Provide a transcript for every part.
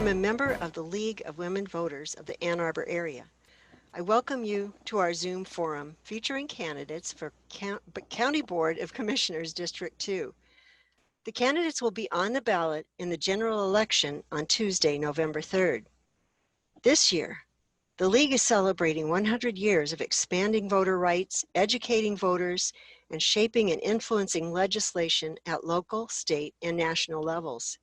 I'm a member of the League of Women Voters of the Ann Arbor area. I welcome you to our Zoom forum featuring candidates for County Board of Commissioners District 2. The candidates will be on the ballot in the general election on Tuesday, November 3rd. This year, the League is celebrating 100 years of expanding voter rights, educating voters, and shaping and influencing legislation at local, state, and national levels.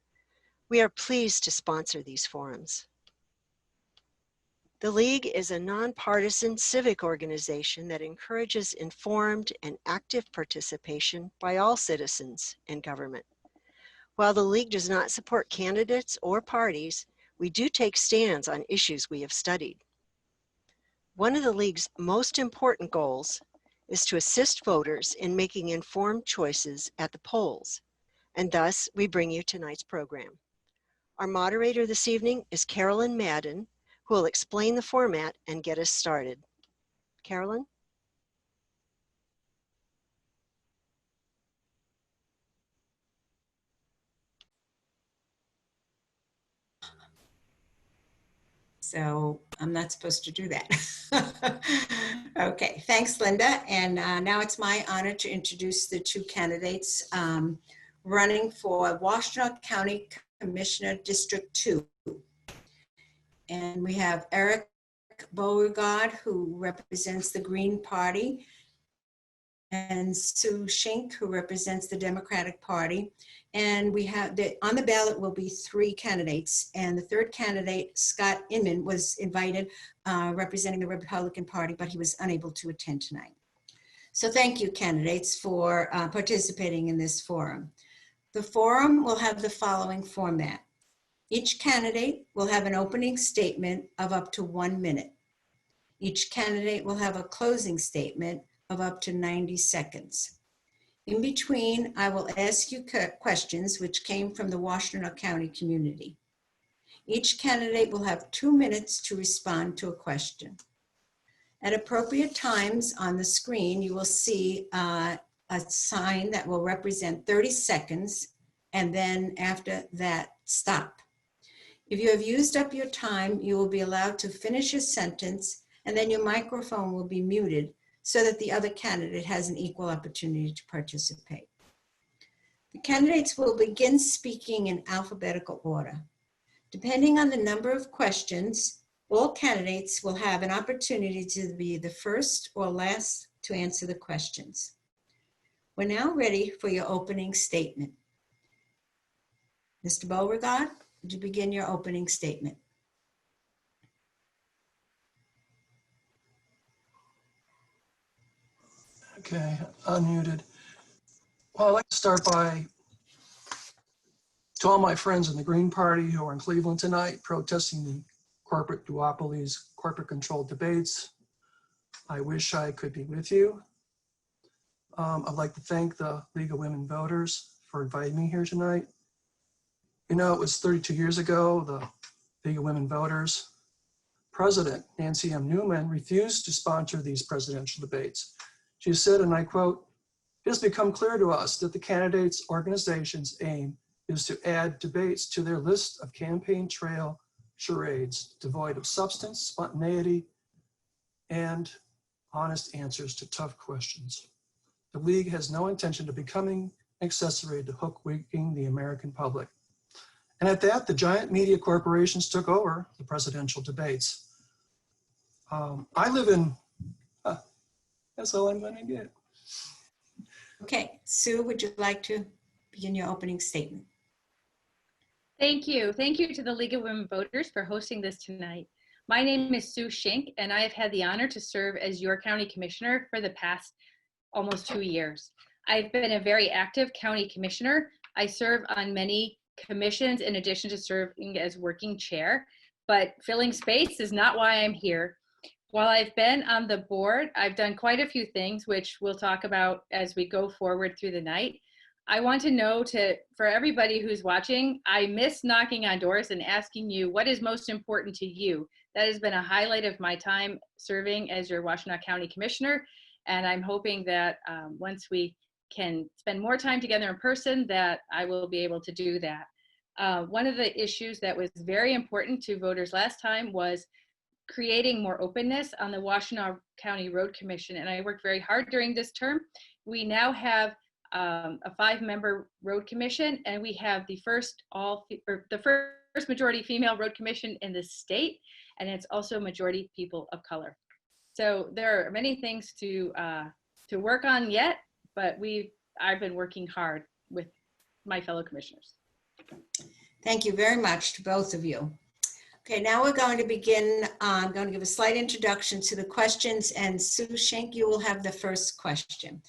We are pleased to sponsor these forums. The League is a nonpartisan civic organization that encourages informed and active participation by all citizens in government. While the League does not support candidates or parties, we do take stands on issues we have studied. One of the League's most important goals is to assist voters in making informed choices at the polls, and thus we bring you tonight's program. Our moderator this evening is Carolyn Madden, who will explain the format and get us started. Carolyn? So I'm not supposed to do that. Okay, thanks, Linda. And now it's my honor to introduce the two candidates running for Washtenaw County Commissioner District 2. And we have Eric Beauregard, who represents the Green Party, and Sue Shink, who represents the Democratic Party. And we have, on the ballot will be 3 candidates. And the third candidate, Scott Inman, was invited representing the Republican Party, but he was unable to attend tonight. So thank you, candidates, for participating in this forum. The forum will have the following format. Each candidate will have an opening statement of up to 1 minute. Each candidate will have a closing statement of up to 90 seconds. In between, I will ask you questions which came from the Washtenaw County community. Each candidate will have 2 minutes to respond to a question. At appropriate times on the screen, you will see a sign that will represent 30 seconds, and then after that, stop. If you have used up your time, you will be allowed to finish your sentence, and then your microphone will be muted so that the other candidate has an equal opportunity to participate. The candidates will begin speaking in alphabetical order. Depending on the number of questions, all candidates will have an opportunity to be the first or last to answer the questions. We're now ready for your opening statement. Mr. Beauregard, would you begin your opening statement? Okay, unmuted. Well, I'd like to start by, to all my friends in the Green Party who are in Cleveland tonight protesting the corporate duopolies, corporate-controlled debates, I wish I could be with you. I'd like to thank the League of Women Voters for inviting me here tonight. You know, it was 32 years ago, the League of Women Voters president, Nancy M. Newman, refused to sponsor these presidential debates. She said, and I quote, "It has become clear to us that the candidates' organization's aim is to add debates to their list of campaign trail charades, devoid of substance, spontaneity, and honest answers to tough questions. The League has no intention of becoming an accessory to hook-wigging the American public." And at that, the giant media corporations took over the presidential debates. I live in, that's all I'm going to get. Okay, Sue, would you like to begin your opening statement? Thank you. Thank you to the League of Women Voters for hosting this tonight. My name is Sue Shink, and I have had the honor to serve as your county commissioner for the past almost 2 years. I've been a very active county commissioner. I serve on many commissions in addition to serving as working chair, but filling space is not why I'm here. While I've been on the board, I've done quite a few things, which we'll talk about as we go forward through the night. I want to know for everybody who's watching, I miss knocking on doors and asking you what is most important to you. That has been a highlight of my time serving as your Washtenaw County Commissioner. And I'm hoping that once we can spend more time together in person, that I will be able to do that. One of the issues that was very important to voters last time was creating more openness on the Washtenaw County Road Commission, and I worked very hard during this term. We now have a 5-member road commission, and we have the first majority female road commission in the state, and it's also majority people of color. So there are many things to work on yet, but I've been working hard with my fellow commissioners. Thank you very much to both of you. Okay, now we're going to begin. I'm going to give a slight introduction to the questions, and Sue Schenk, you will have the first question.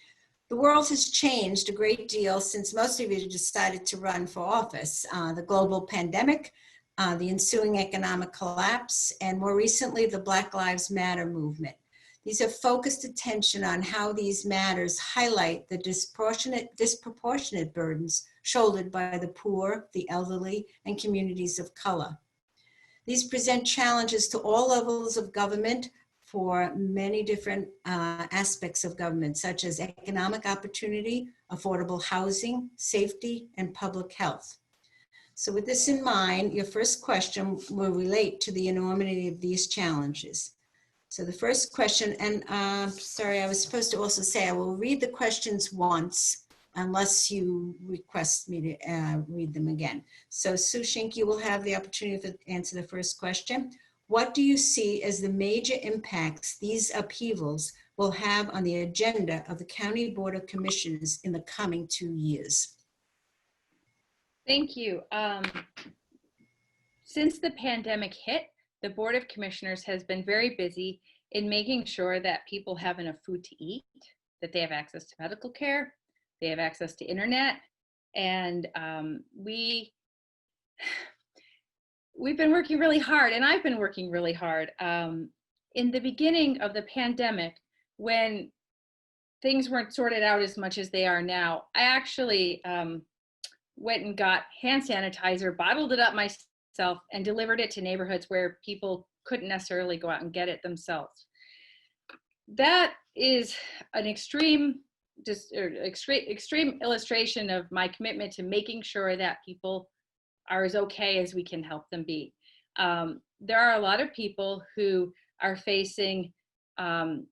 The world has changed a great deal since most of you decided to run for office. The global pandemic, the ensuing economic collapse, and more recently, the Black Lives Matter movement. These have focused attention on how these matters highlight the disproportionate burdens shouldered by the poor, the elderly, and communities of color. These present challenges to all levels of government for many different aspects of government, such as economic opportunity, affordable housing, safety, and public health. So with this in mind, your first question will relate to the enormity of these challenges. So the first question, and sorry, I was supposed to also say I will read the questions once unless you request me to read them again. So Sue Schenk, you will have the opportunity to answer the first question. What do you see as the major impacts these upheavals will have on the agenda of the County Board of Commissioners in the coming 2 years? Thank you. Since the pandemic hit, the Board of Commissioners has been very busy in making sure that people have enough food to eat, that they have access to medical care, they have access to internet, and we've been working really hard, and I've been working really hard. In the beginning of the pandemic, when things weren't sorted out as much as they are now, I actually went and got hand sanitizer, bottled it up myself, and delivered it to neighborhoods where people couldn't necessarily go out and get it themselves. That is an extreme illustration of my commitment to making sure that people are as okay as we can help them be. There are a lot of people who are facing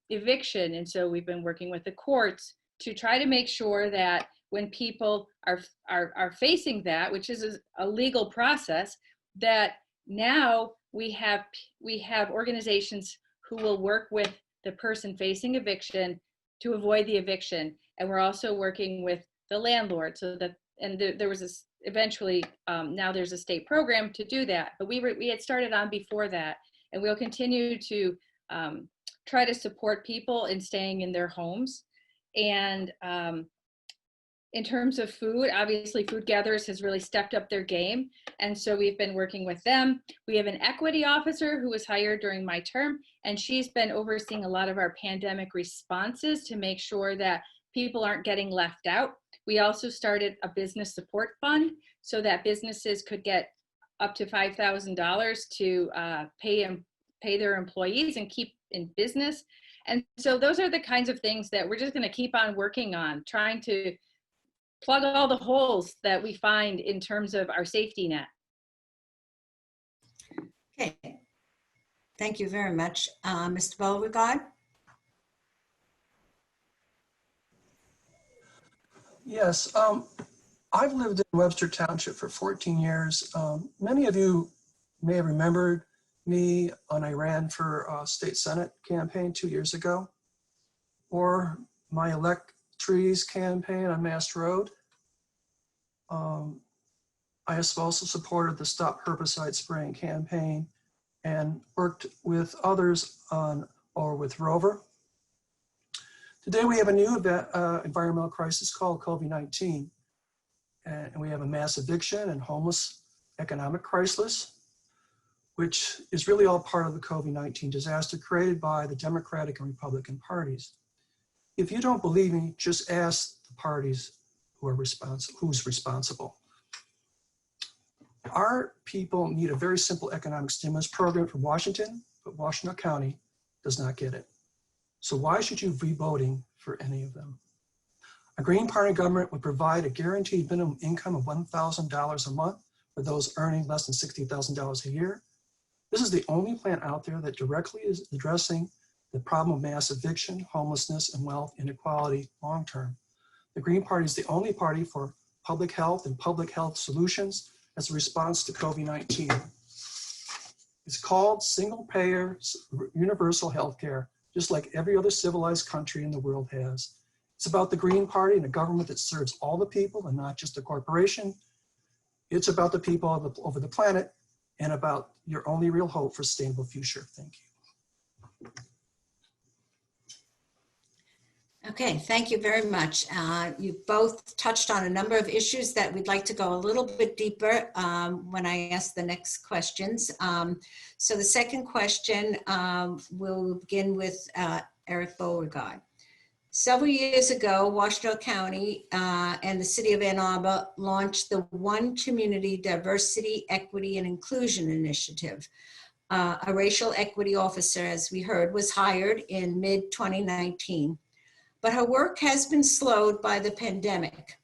eviction, and so we've been working with the courts to try to make sure that when people are facing that, which is a legal process, that now we have organizations who will work with the person facing eviction to avoid the eviction. And we're also working with the landlord so that, and there was this eventually, now there's a state program to do that, but we had started on before that, and we'll continue to try to support people in staying in their homes. And in terms of food, obviously Food Gatherers has really stepped up their game. And so we've been working with them. We have an equity officer who was hired during my term, and she's been overseeing a lot of our pandemic responses to make sure that people aren't getting left out. We also started a business support fund so that businesses could get up to $5,000 to pay their employees and keep in business. And so those are the kinds of things that we're just going to keep on working on, trying to plug all the holes that we find in terms of our safety net. Okay, thank you very much. Mr. Beauregard? Yes, I've lived in Webster Township for 14 years. Many of you may have remembered me when I ran for a state senate campaign 2 years ago, or my Elect Trees campaign on Mast Road. I have also supported the Stop Herbicide Spraying campaign and worked with others or with Rover. Today we have a new environmental crisis called COVID-19, and we have a mass eviction and homeless economic crisis, which is really all part of the COVID-19 disaster created by the Democratic and Republican parties. If you don't believe me, just ask the parties who's responsible. Our people need a very simple economic stimulus program from Washington, but Washtenaw County does not get it. So why should you be voting for any of them? A Green Party government would provide a guaranteed minimum income of $1,000 a month for those earning less than $60,000 a year. This is the only plan out there that directly is addressing the problem of mass eviction, homelessness, and wealth inequality long-term. The Green Party is the only party for public health and public health solutions as a response to COVID-19. It's called single-payer universal health care, just like every other civilized country in the world has. It's about the Green Party and a government that serves all the people and not just a corporation. It's about the people over the planet and about your only real hope for a sustainable future. Thank you. Okay, thank you very much. You both touched on a number of issues that we'd like to go a little bit deeper when I ask the next questions. So the second question, we'll begin with Eric Beauregard. Several years ago, Washtenaw County and the City of Ann Arbor launched the One Community Diversity, Equity, and Inclusion Initiative. A racial equity officer, as we heard, was hired in mid-2019. But her work has been slowed by the pandemic.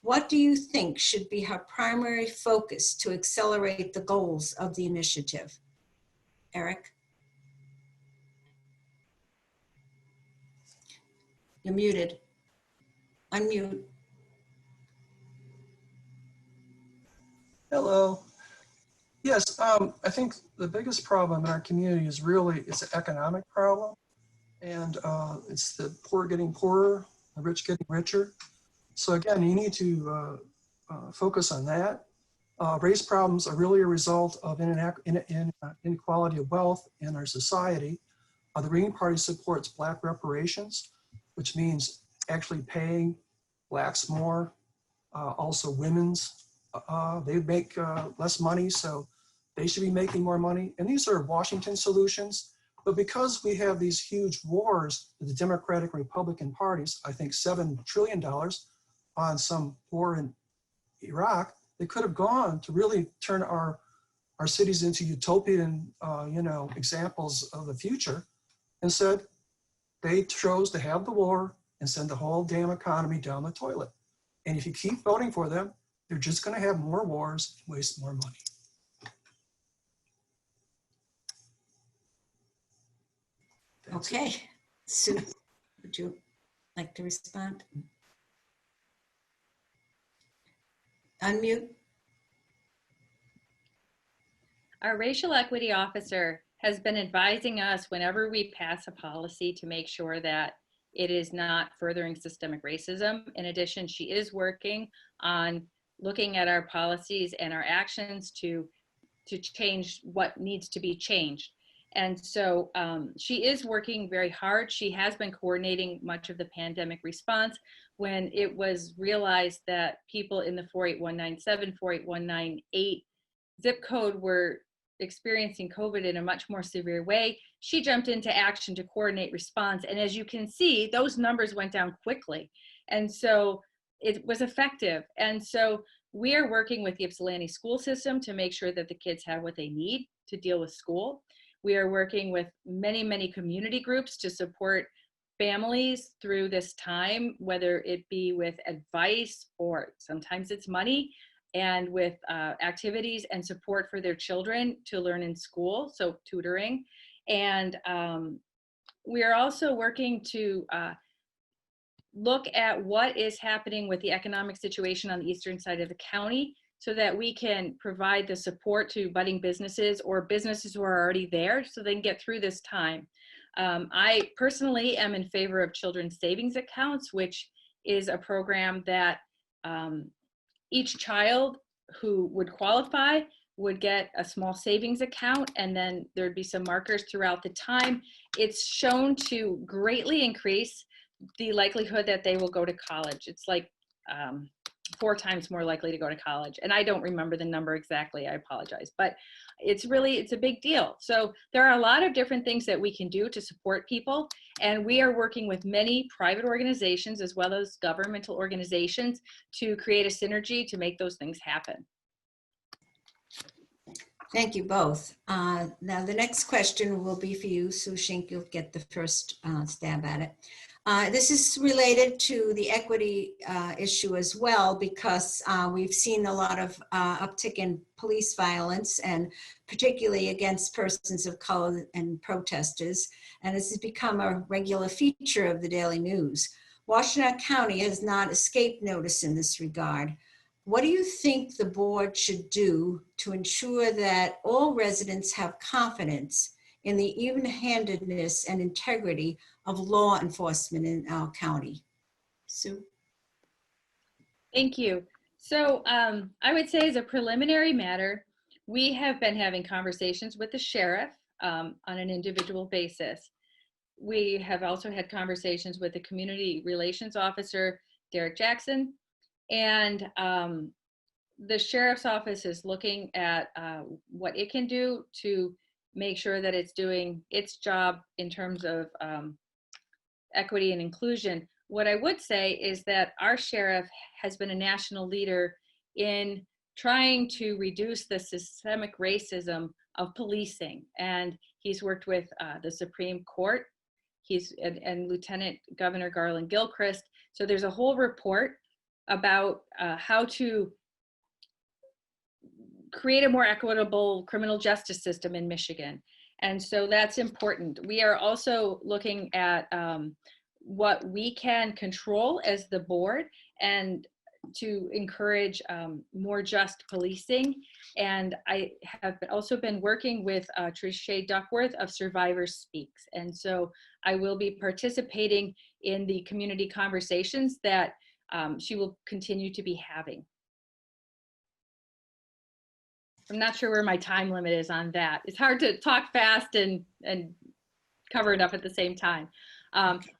What do you think should be her primary focus to accelerate the goals of the initiative? Eric? You're muted. Unmute. Hello. Yes, I think the biggest problem in our community is really, it's an economic problem. And it's the poor getting poorer, the rich getting richer. So again, you need to focus on that. Race problems are really a result of inequality of wealth in our society. The Green Party supports Black reparations, which means actually paying Blacks more. Also women's, they make less money, so they should be making more money. And these are Washington solutions. But because we have these huge wars with the Democratic and Republican parties, I think $7 trillion on some war in Iraq, they could have gone to really turn our cities into utopian, examples of the future. Instead, they chose to have the war and send the whole damn economy down the toilet. And if you keep voting for them, they're just going to have more wars and waste more money. Okay, Sue, would you like to respond? Unmute. Our racial equity officer has been advising us whenever we pass a policy to make sure that it is not furthering systemic racism. In addition, she is working on looking at our policies and our actions to change what needs to be changed. And so she is working very hard. She has been coordinating much of the pandemic response when it was realized that people in the 48197, 48198 zip code were experiencing COVID in a much more severe way. She jumped into action to coordinate response. And as you can see, those numbers went down quickly. And so it was effective. And so we are working with the Ypsilanti school system to make sure that the kids have what they need to deal with school. We are working with many, many community groups to support families through this time, whether it be with advice or sometimes it's money, and with activities and support for their children to learn in school, so tutoring. And we are also working to look at what is happening with the economic situation on the eastern side of the county so that we can provide the support to budding businesses or businesses who are already there so they can get through this time. I personally am in favor of children's savings accounts, which is a program that each child who would qualify would get a small savings account, and then there'd be some markers throughout the time. It's shown to greatly increase the likelihood that they will go to college. It's like 4 times more likely to go to college. And I don't remember the number exactly, I apologize, but it's a big deal. So there are a lot of different things that we can do to support people. And we are working with many private organizations as well as governmental organizations to create a synergy to make those things happen. Thank you both. Now, the next question will be for you, Sue Shink. You'll get the first stab at it. This is related to the equity issue as well, because we've seen a lot of uptick in police violence, and particularly against persons of color and protesters. And this has become a regular feature of the daily news. Washtenaw County has not escaped notice in this regard. What do you think the board should do to ensure that all residents have confidence in the even-handedness and integrity of law enforcement in our county? Sue? Thank you. So I would say as a preliminary matter, we have been having conversations with the sheriff on an individual basis. We have also had conversations with the community relations officer, Derek Jackson, and the sheriff's office is looking at what it can do to make sure that it's doing its job in terms of equity and inclusion. What I would say is that our sheriff has been a national leader in trying to reduce the systemic racism of policing, and he's worked with the Supreme Court. And Lieutenant Governor Garland Gilchrist. So there's a whole report about how to create a more equitable criminal justice system in Michigan. And so that's important. We are also looking at what we can control as the board and to encourage more just policing. And I have also been working with Tricia Duckworth of Survivors Speaks. And so I will be participating in the community conversations that she will continue to be having. I'm not sure where my time limit is on that. It's hard to talk fast and cover it up at the same time.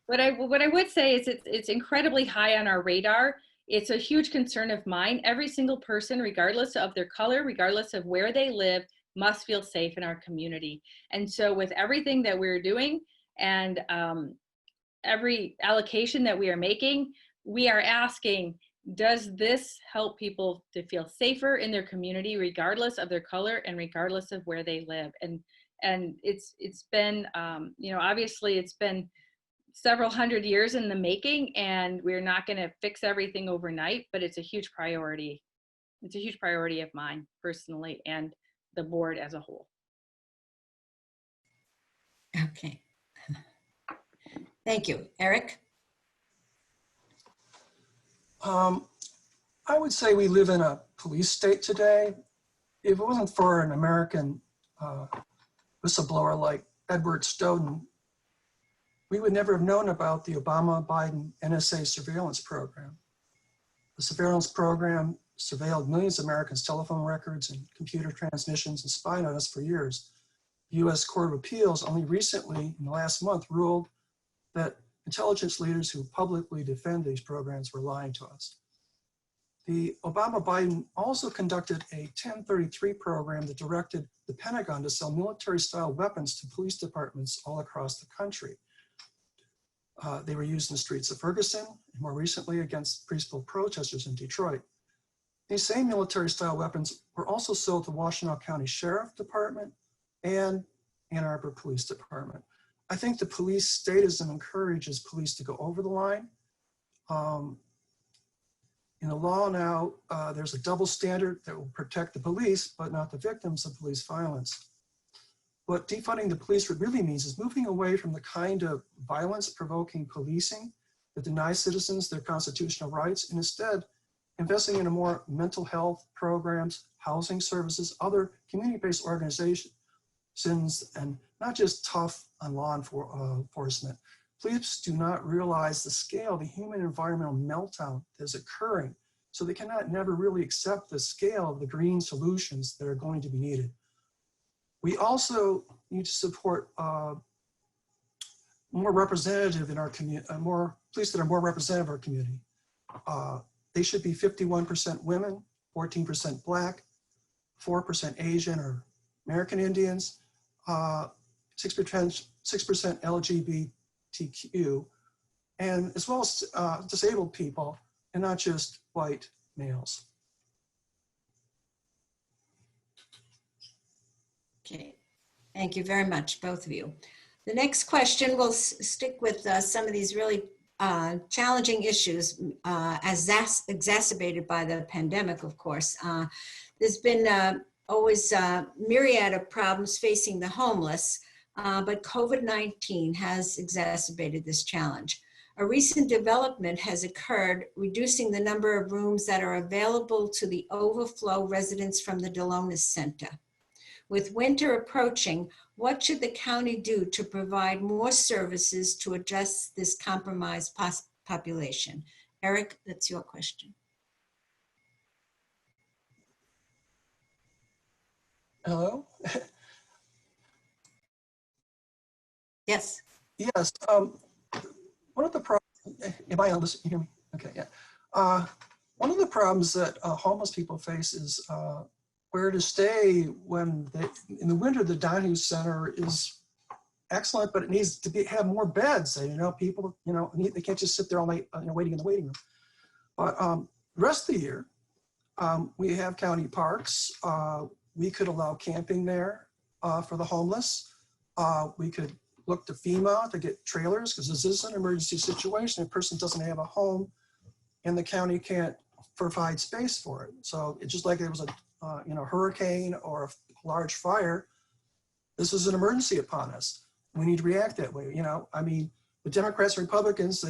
What I would say is it's incredibly high on our radar. It's a huge concern of mine. Every single person, regardless of their color, regardless of where they live, must feel safe in our community. And so with everything that we're doing and every allocation that we are making, we are asking, does this help people to feel safer in their community, regardless of their color and regardless of where they live? And it's been, obviously it's been several hundred years in the making, and we're not going to fix everything overnight, but it's a huge priority. It's a huge priority of mine personally and the board as a whole. Okay. Thank you. Eric? I would say we live in a police state today. If it wasn't for an American whistleblower like Edward Snowden, we would never have known about the Obama-Biden NSA surveillance program. The surveillance program surveilled millions of Americans' telephone records and computer transmissions and spied on us for years. The US Court of Appeals only recently, in the last month, ruled that intelligence leaders who publicly defend these programs were lying to us. The Obama-Biden also conducted a 1033 program that directed the Pentagon to sell military-style weapons to police departments all across the country. They were used in the streets of Ferguson, and more recently against peaceful protesters in Detroit. These same military-style weapons were also sold to Washtenaw County Sheriff Department and Ann Arbor Police Department. I think the police statism encourages police to go over the line. In the law now, there's a double standard that will protect the police, but not the victims of police violence. What defunding the police really means is moving away from the kind of violence-provoking policing that denies citizens their constitutional rights, and instead investing in a more mental health programs, housing services, other community-based organizations, and not just tough on law enforcement. Police do not realize the scale of the human environmental meltdown that is occurring, so they cannot never really accept the scale of the green solutions that are going to be needed. We also need to support more representative in our community, more police that are more representative of our community. They should be 51% women, 14% Black, 4% Asian or American Indians, 6% LGBTQ, and as well as disabled people, and not just white males. Okay, thank you very much, both of you. The next question will stick with some of these really challenging issues as exacerbated by the pandemic, of course. There's been always a myriad of problems facing the homeless, but COVID-19 has exacerbated this challenge. A recent development has occurred, reducing the number of rooms that are available to the overflow residents from the Delonis Center. With winter approaching, what should the county do to provide more services to address this compromised population? Eric, that's your question. Hello? Yes. Yes. One of the problems, am I on this? You hear me? Okay, yeah. One of the problems that homeless people face is where to stay when in the winter, the dining center is excellent, but it needs to have more beds. You know, people, you know, they can't just sit there all night, you know, waiting in the waiting room. But the rest of the year, we have county parks. We could allow camping there for the homeless. We could look to FEMA to get trailers, because this is an emergency situation. A person doesn't have a home and the county can't provide space for it. So it's just like there was a you know, hurricane or a large fire. This is an emergency upon us. We need to react that way. You know, I mean, the Democrats and Republicans,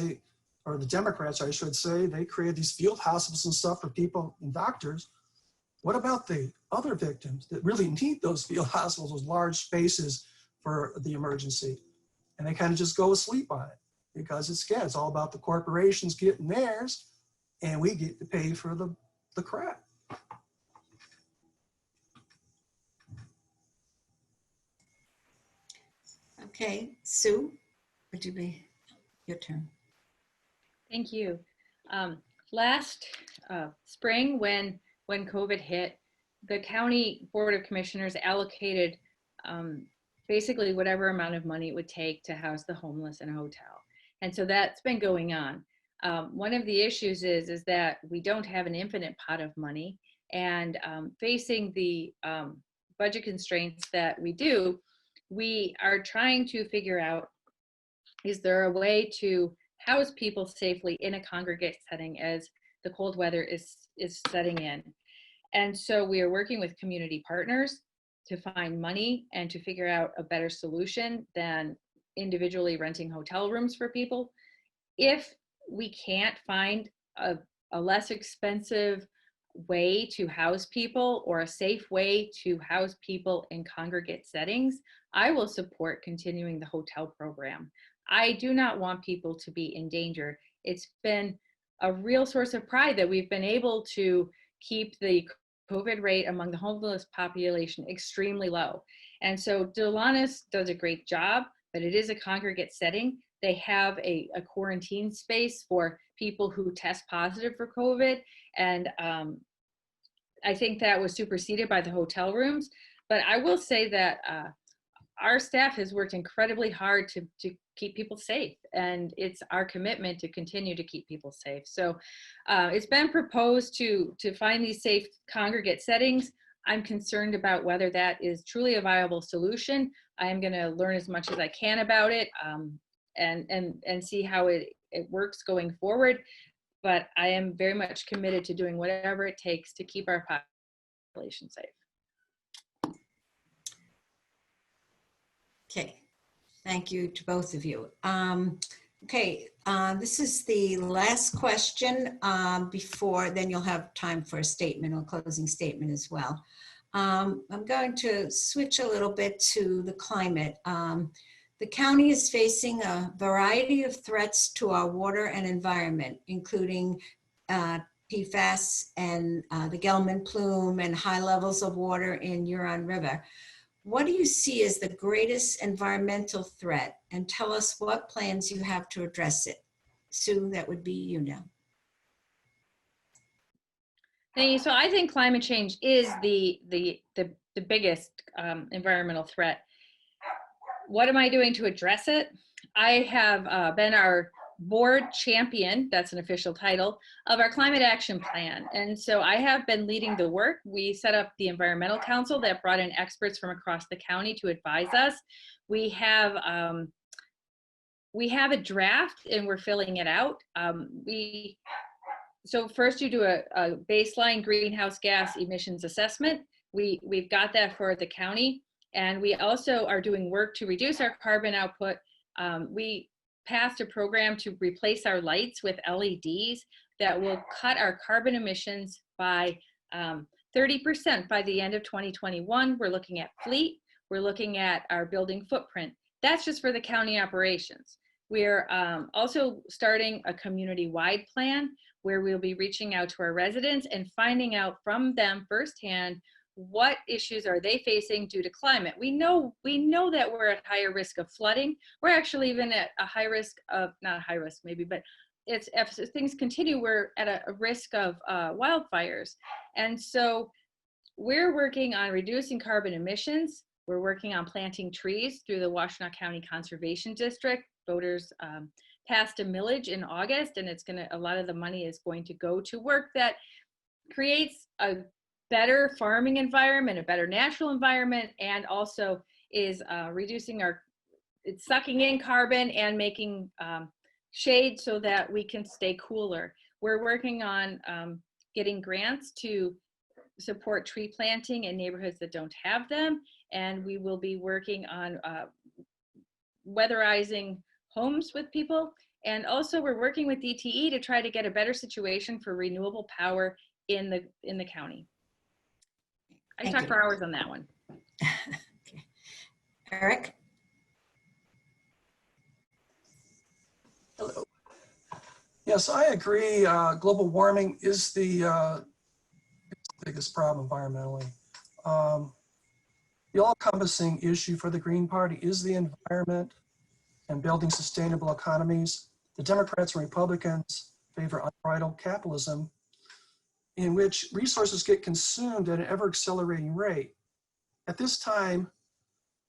or the Democrats, I should say, they created these field hospitals and stuff for people and doctors. What about the other victims that really need those field hospitals, those large spaces for the emergency? And they kind of just go asleep on it because it's all about the corporations getting theirs and we get to pay for the crap. Okay, Sue, would you be your turn? Thank you. Last spring, when COVID hit, the County Board of Commissioners allocated basically whatever amount of money it would take to house the homeless in a hotel. And so that's been going on. One of the issues is that we don't have an infinite pot of money, and facing the budget constraints that we do, we are trying to figure out, is there a way to house people safely in a congregate setting as the cold weather is setting in? And so we are working with community partners to find money and to figure out a better solution than individually renting hotel rooms for people. If we can't find a less expensive way to house people or a safe way to house people in congregate settings, I will support continuing the hotel program. I do not want people to be in danger. It's been a real source of pride that we've been able to keep the COVID rate among the homeless population extremely low. And so Delonis does a great job, but it is a congregate setting. They have a quarantine space for people who test positive for COVID. And I think that was superseded by the hotel rooms. But I will say that our staff has worked incredibly hard to keep people safe, and it's our commitment to continue to keep people safe. So it's been proposed to find these safe congregate settings. I'm concerned about whether that is truly a viable solution. I am going to learn as much as I can about it and see how it works going forward. But I am very much committed to doing whatever it takes to keep our population safe. Okay, thank you to both of you. Okay, this is the last question before, then you'll have time for a statement or closing statement as well. I'm going to switch a little bit to the climate. The county is facing a variety of threats to our water and environment, including PFAS and the Gelman plume and high levels of water in Huron River. What do you see as the greatest environmental threat? And tell us what plans you have to address it. Sue, that would be you now. Thank you. So I think climate change is the biggest environmental threat. What am I doing to address it? I have been our board champion, that's an official title, of our climate action plan. And so I have been leading the work. We set up the environmental council that brought in experts from across the county to advise us. We have a draft and we're filling it out. So first you do a baseline greenhouse gas emissions assessment. We've got that for the county. And we also are doing work to reduce our carbon output. We passed a program to replace our lights with LEDs that will cut our carbon emissions by 30% by the end of 2021. We're looking at fleet. We're looking at our building footprint. That's just for the county operations. We're also starting a community-wide plan where we'll be reaching out to our residents and finding out from them firsthand what issues are they facing due to climate. We know that we're at higher risk of flooding. We're actually even at a high risk of, not a high risk maybe, but if things continue, we're at a risk of wildfires. And so we're working on reducing carbon emissions. We're working on planting trees through the Washtenaw County Conservation District. Voters passed a millage in August, and a lot of the money is going to go to work that creates a better farming environment, a better natural environment, and also is it's sucking in carbon and making shade so that we can stay cooler. We're working on getting grants to support tree planting in neighborhoods that don't have them, and we will be working on weatherizing homes with people. And also we're working with DTE to try to get a better situation for renewable power in the county. I can talk for hours on that one. Okay. Eric? Hello. Yes, I agree. Global warming is the biggest problem environmentally. The all-encompassing issue for the Green Party is the environment and building sustainable economies. The Democrats and Republicans favor unbridled capitalism in which resources get consumed at an ever-accelerating rate. At this time,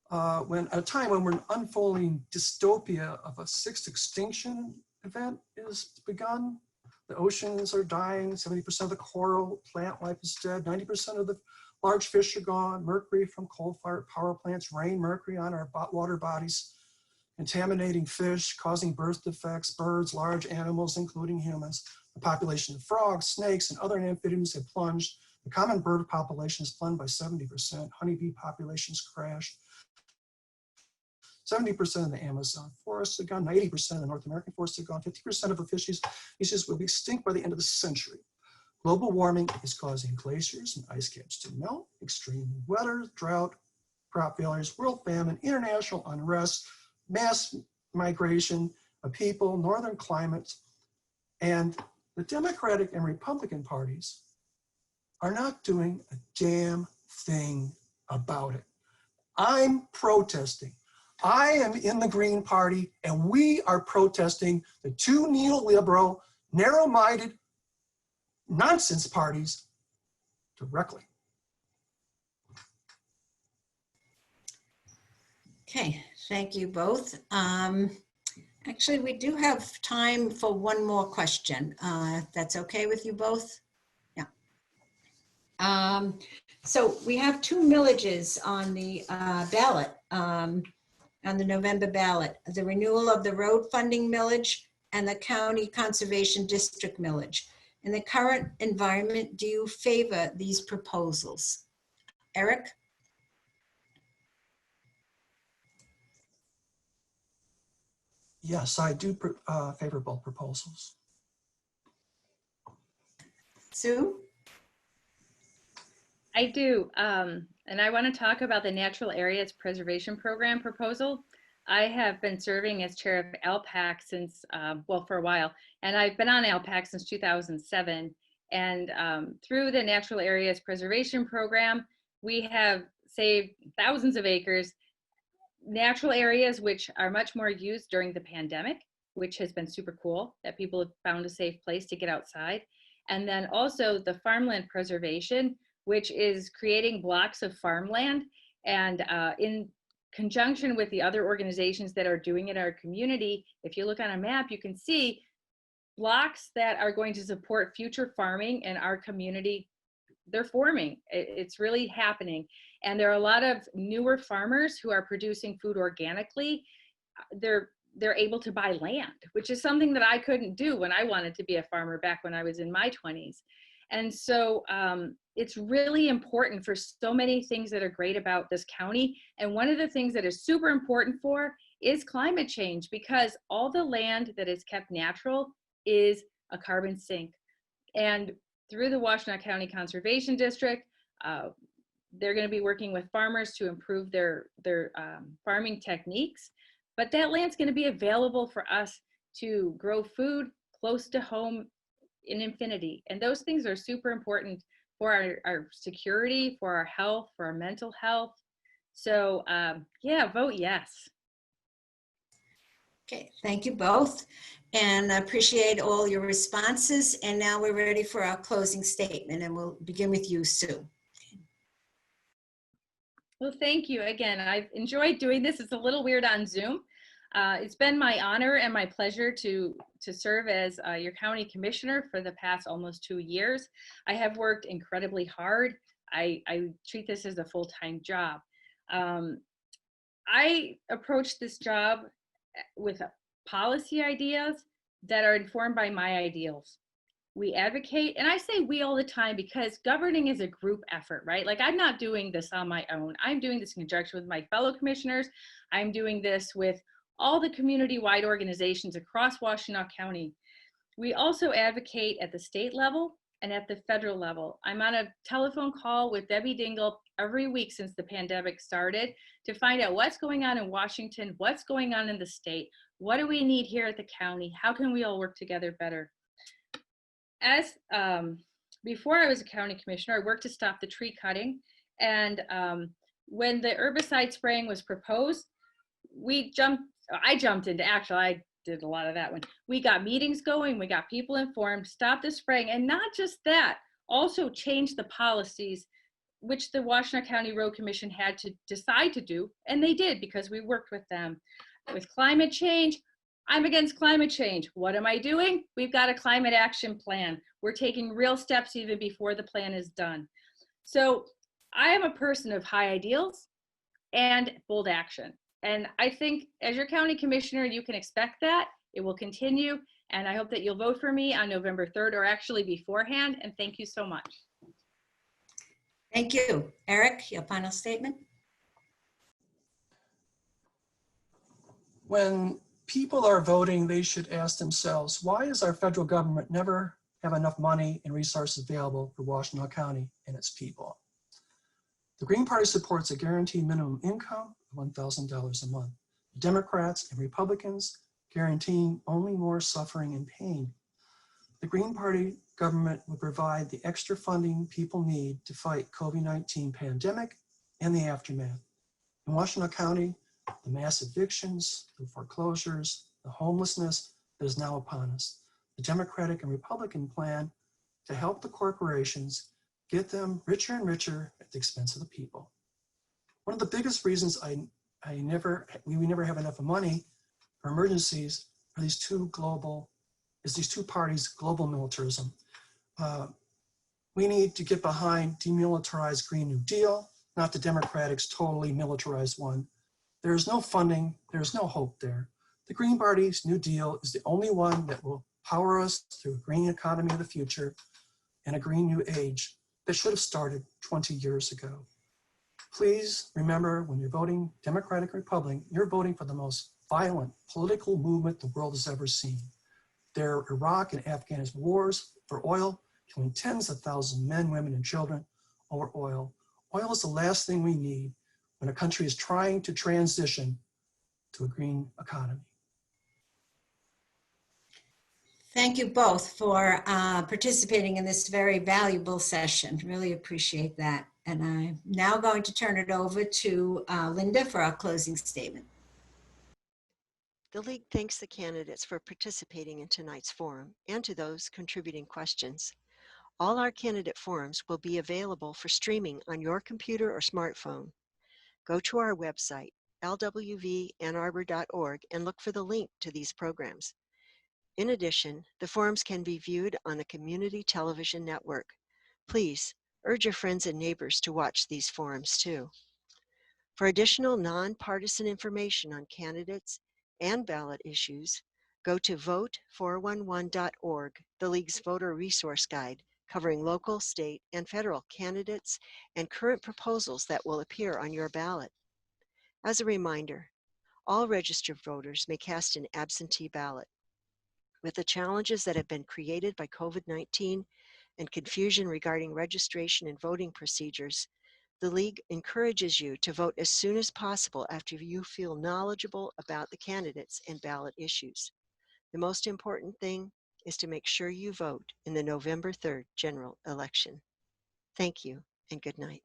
when we're unfolding dystopia of a sixth extinction event is begun, the oceans are dying, 70% of the coral plant life is dead, 90% of the large fish are gone, mercury from coal-fired power plants rain mercury on our water bodies, contaminating fish, causing birth defects, birds, large animals, including humans. The population of frogs, snakes, and other amphibians have plunged. The common bird population has plunged by 70%. Honeybee populations crashed. 70% of the Amazon forests have gone, 80% of the North American forests have gone, 50% of the fishes species will be extinct by the end of the century. Global warming is causing glaciers and ice caps to melt, extreme weather, drought, crop failures, world famine, international unrest, mass migration of people, northern climates, and the Democratic and Republican parties are not doing a damn thing about it. I'm protesting. I am in the Green Party, and we are protesting the two neoliberal, narrow-minded nonsense parties directly. Okay, thank you both. Actually, we do have time for one more question. If that's okay with you both? Yeah. So we have two millages on the ballot, on the November ballot, the renewal of the road funding millage and the county conservation district millage. In the current environment, do you favor these proposals? Eric? Yes, I do favor both proposals. Sue? I do, and I want to talk about the Natural Areas Preservation Program proposal. I have been serving as chair of LPAC since, well, for a while, and I've been on LPAC since 2007. And through the Natural Areas Preservation Program, we have saved thousands of acres, natural areas which are much more used during the pandemic, which has been super cool that people have found a safe place to get outside. And then also the farmland preservation, which is creating blocks of farmland and in conjunction with the other organizations that are doing it in our community, if you look on a map, you can see blocks that are going to support future farming in our community. They're forming. It's really happening. And there are a lot of newer farmers who are producing food organically. They're able to buy land, which is something that I couldn't do when I wanted to be a farmer back when I was in my 20s. And so it's really important for so many things that are great about this county. And one of the things that is super important for is climate change, because all the land that is kept natural is a carbon sink. And through the Washtenaw County Conservation District, they're going to be working with farmers to improve their farming techniques. But that land's going to be available for us to grow food close to home in infinity. And those things are super important for our security, for our health, for our mental health. So yeah, vote yes. Okay, thank you both. And I appreciate all your responses. And now we're ready for our closing statement, and we'll begin with you, Sue. Well, thank you again. I've enjoyed doing this. It's a little weird on Zoom. It's been my honor and my pleasure to serve as your county commissioner for the past almost 2 years. I have worked incredibly hard. I treat this as a full-time job. I approach this job with policy ideas that are informed by my ideals. We advocate, and I say we all the time because governing is a group effort, right? Like, I'm not doing this on my own. I'm doing this in conjunction with my fellow commissioners. I'm doing this with all the community-wide organizations across Washtenaw County. We also advocate at the state level and at the federal level. I'm on a telephone call with Debbie Dingle every week since the pandemic started to find out what's going on in Washington, what's going on in the state, what do we need here at the county, how can we all work together better. As before I was a county commissioner, I worked to stop the tree cutting, and when the herbicide spraying was proposed, I jumped into action. I did a lot of that one. We got meetings going, we got people informed, stopped the spraying, and not just that, also changed the policies which the Washtenaw County Road Commission had to decide to do, and they did because we worked with them. With climate change, I'm against climate change. What am I doing? We've got a climate action plan. We're taking real steps even before the plan is done. So I am a person of high ideals and bold action. And I think as your county commissioner, you can expect that. It will continue. And I hope that you'll vote for me on November 3rd, or actually beforehand. And thank you so much. Thank you. Eric, your final statement? When people are voting, they should ask themselves, why does our federal government never have enough money and resources available for Washtenaw County and its people? The Green Party supports a guaranteed minimum income of $1,000 a month. The Democrats and Republicans guaranteeing only more suffering and pain. The Green Party government would provide the extra funding people need to fight COVID-19 pandemic and the aftermath. In Washtenaw County, the mass evictions, the foreclosures, the homelessness that is now upon us. The Democratic and Republican plan to help the corporations get them richer and richer at the expense of the people. One of the biggest reasons we never have enough money for emergencies are these two parties' global militarism. We need to get behind demilitarized Green New Deal, not the Democrats' totally militarized one. There is no funding, there is no hope there. The Green Party's New Deal is the only one that will power us through a green economy of the future and a green new age that should have started 20 years ago. Please remember, when you're voting Democratic or Republican, you're voting for the most violent political movement the world has ever seen. There are Iraq and Afghanistan wars for oil, killing tens of thousands of men, women, and children over oil. Oil is the last thing we need when a country is trying to transition to a green economy. Thank you both for participating in this very valuable session. Really appreciate that. And I'm now going to turn it over to Linda for our closing statement. The League thanks the candidates for participating in tonight's forum and to those contributing questions. All our candidate forums will be available for streaming on your computer or smartphone. Go to our website, lwvannarbor.org and look for the link to these programs. In addition, the forums can be viewed on the community television network. Please urge your friends and neighbors to watch these forums too. For additional nonpartisan information on candidates and ballot issues, go to vote411.org, the League's voter resource guide covering local, state, and federal candidates and current proposals that will appear on your ballot. As a reminder, all registered voters may cast an absentee ballot. With the challenges that have been created by COVID-19 and confusion regarding registration and voting procedures, the League encourages you to vote as soon as possible after you feel knowledgeable about the candidates and ballot issues. The most important thing is to make sure you vote in the November 3rd general election. Thank you and good night.